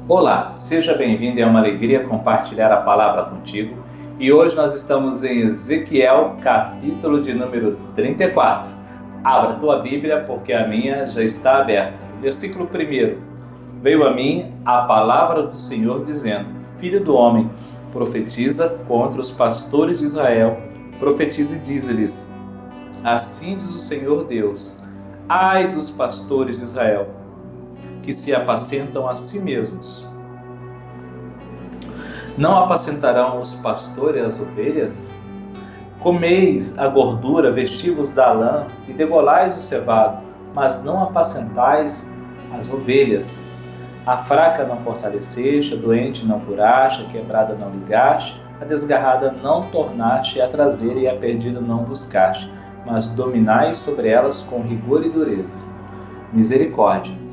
Olá, seja bem-vindo, é uma alegria compartilhar a palavra contigo. E hoje nós estamos em Ezequiel, capítulo de número 34. Abra a tua Bíblia, porque a minha já está aberta. Versículo 1. Veio a mim a palavra do Senhor dizendo: Filho do homem, profetiza contra os pastores de Israel, profetiza e dize-lhes: Assim diz o Senhor Deus, ai dos pastores de Israel, que se apacentam a si mesmos. Não apacentarão os pastores as ovelhas? Comeis a gordura, vestivos da lã e degolais o cevado, mas não apacentais as ovelhas. A fraca não fortaleceste, a doente não curaste, a quebrada não ligaste, a desgarrada não tornaste a trazer e a perdida não buscaste, mas dominais sobre elas com rigor e dureza. Misericórdia.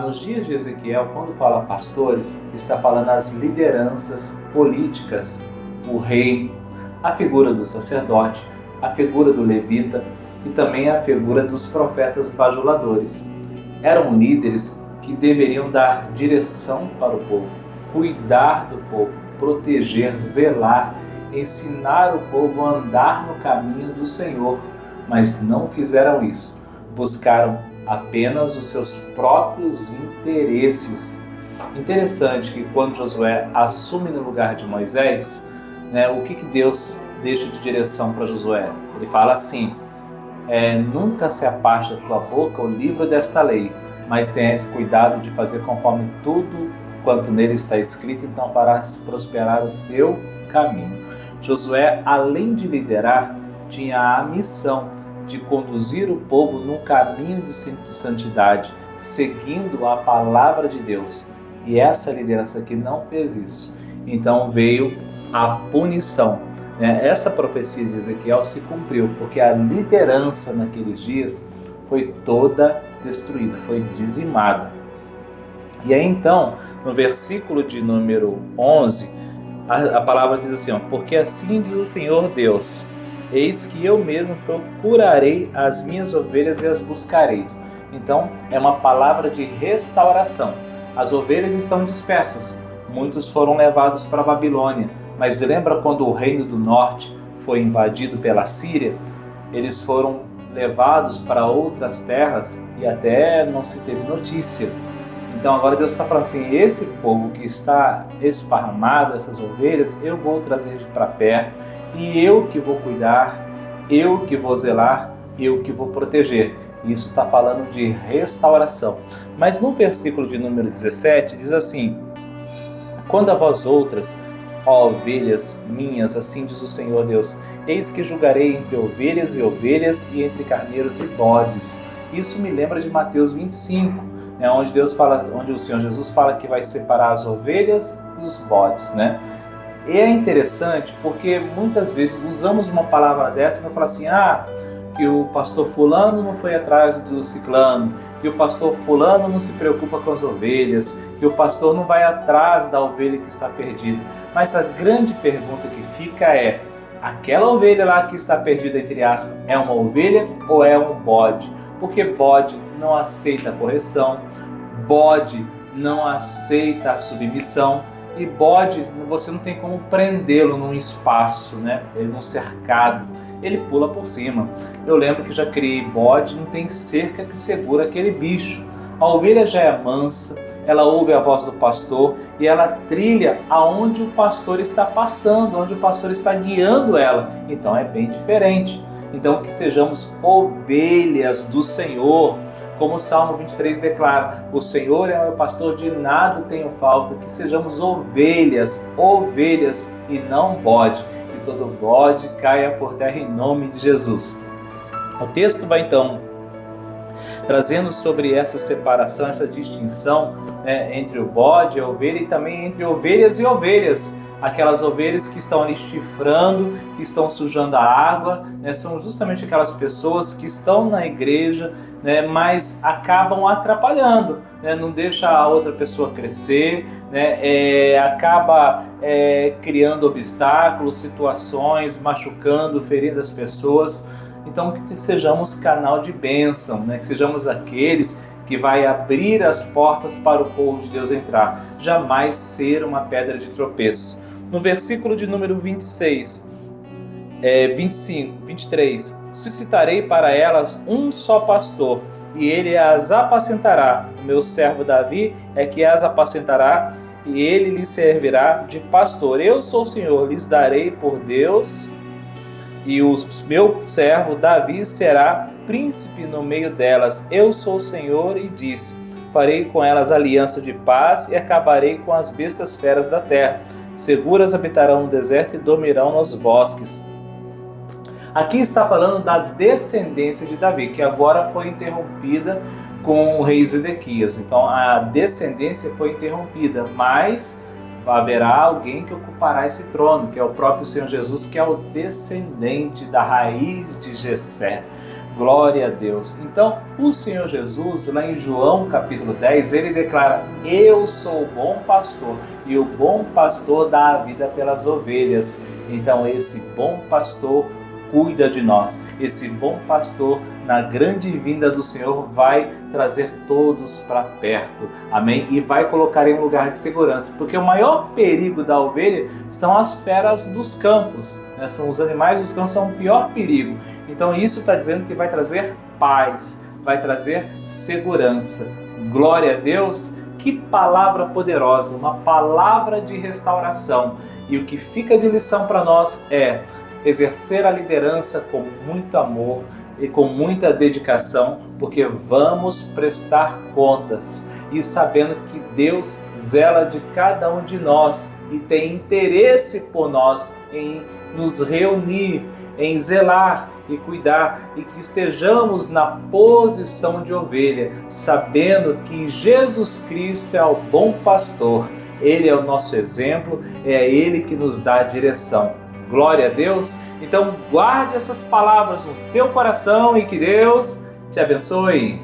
Nos dias de Ezequiel, quando fala pastores, está falando as lideranças políticas, o rei, a figura do sacerdote, a figura do levita e também a figura dos profetas bajuladores. Eram líderes que deveriam dar direção para o povo, cuidar do povo, proteger, zelar, ensinar o povo a andar no caminho do Senhor, mas não fizeram isso. Buscaram apenas os seus próprios interesses. Interessante que quando Josué assume no lugar de Moisés, o que Deus deixa de direção para Josué? Ele fala assim: nunca se aparte da tua boca o livro desta lei, mas tenhas cuidado de fazer conforme tudo quanto nele está escrito, então farás prosperar o teu caminho. Josué, além de liderar, tinha a missão de conduzir o povo num caminho de santidade, seguindo a palavra de Deus. E essa liderança aqui não fez isso. Então veio a punição. Essa profecia de Ezequiel se cumpriu, porque a liderança naqueles dias foi toda destruída, foi dizimada. E aí então, no versículo de número 11, a palavra diz assim: porque assim diz o Senhor Deus, eis que eu mesmo procurarei as minhas ovelhas e as buscareis. Então, é uma palavra de restauração. As ovelhas estão dispersas. Muitos foram levados para a Babilônia. Mas lembra quando o reino do norte foi invadido pela Síria? Eles foram levados para outras terras e até não se teve notícia. Então agora Deus está falando assim: esse povo que está esparramado, essas ovelhas, eu vou trazer para perto. E eu que vou cuidar, eu que vou zelar, eu que vou proteger. Isso está falando de restauração. Mas no versículo de número 17 diz assim: quando a vós outras, ó ovelhas minhas, assim diz o Senhor Deus, eis que julgarei entre ovelhas e entre carneiros e bodes. Isso me lembra de Mateus 25, onde o Senhor Jesus fala que vai separar as ovelhas e os bodes, E é interessante porque muitas vezes usamos uma palavra dessa para falar assim: que o pastor fulano não foi atrás do ciclano, que o pastor fulano não se preocupa com as ovelhas, que o pastor não vai atrás da ovelha que está perdida. Mas a grande pergunta que fica é: aquela ovelha lá que está perdida, entre aspas, é uma ovelha ou é um bode? Porque bode não aceita a correção, bode não aceita a submissão. E bode, você não tem como prendê-lo num espaço, ele num cercado, ele pula por cima. Eu lembro que já criei bode, não tem cerca que segura aquele bicho. A ovelha já é mansa, ela ouve a voz do pastor e ela trilha aonde o pastor está passando, onde o pastor está guiando ela. Então é bem diferente. Então que sejamos ovelhas do Senhor. Como o Salmo 23 declara: o Senhor é o meu pastor, de nada tenho falta. Que sejamos ovelhas e não bode. E todo bode caia por terra em nome de Jesus. O texto vai então trazendo sobre essa separação, essa distinção entre o bode e a ovelha, e também entre ovelhas e ovelhas. Aquelas ovelhas que estão ali chifrando, que estão sujando a água, são justamente aquelas pessoas que estão na igreja, mas acabam atrapalhando, não deixa a outra pessoa crescer, acaba criando obstáculos, situações, machucando, ferindo as pessoas. Então que sejamos canal de bênção, que sejamos aqueles que vai abrir as portas para o povo de Deus entrar, jamais ser uma pedra de tropeço. No versículo de número 25, 23, suscitarei para elas um só pastor, e ele as apacentará. O meu servo Davi é que as apacentará, e ele lhes servirá de pastor. Eu sou o Senhor, lhes darei por Deus, e o meu servo Davi será príncipe no meio delas. Eu sou o Senhor, e disse: farei com elas aliança de paz, e acabarei com as bestas feras da terra. Seguras habitarão no deserto e dormirão nos bosques. Aqui está falando da descendência de Davi, que agora foi interrompida com o rei Zedequias. Então a descendência foi interrompida, mas haverá alguém que ocupará esse trono, que é o próprio Senhor Jesus, que é o descendente da raiz de Jessé. Glória a Deus. Então o Senhor Jesus, lá em João capítulo 10, ele declara: eu sou o bom pastor, e o bom pastor dá a vida pelas ovelhas. Então esse bom pastor cuida de nós. Esse bom pastor, na grande vinda do Senhor, vai trazer todos para perto. Amém? E vai colocar em um lugar de segurança. Porque o maior perigo da ovelha são as feras dos campos, né? São os animais dos campos, são o pior perigo. Então isso está dizendo que vai trazer paz, vai trazer segurança. Glória a Deus! Que palavra poderosa, uma palavra de restauração. E o que fica de lição para nós é exercer a liderança com muito amor e com muita dedicação, porque vamos prestar contas, e sabendo que Deus zela de cada um de nós e tem interesse por nós em nos reunir, em zelar e cuidar, e que estejamos na posição de ovelha, sabendo que Jesus Cristo é o bom pastor. Ele é o nosso exemplo, é Ele que nos dá a direção. Glória a Deus. Então guarde essas palavras no teu coração e que Deus te abençoe.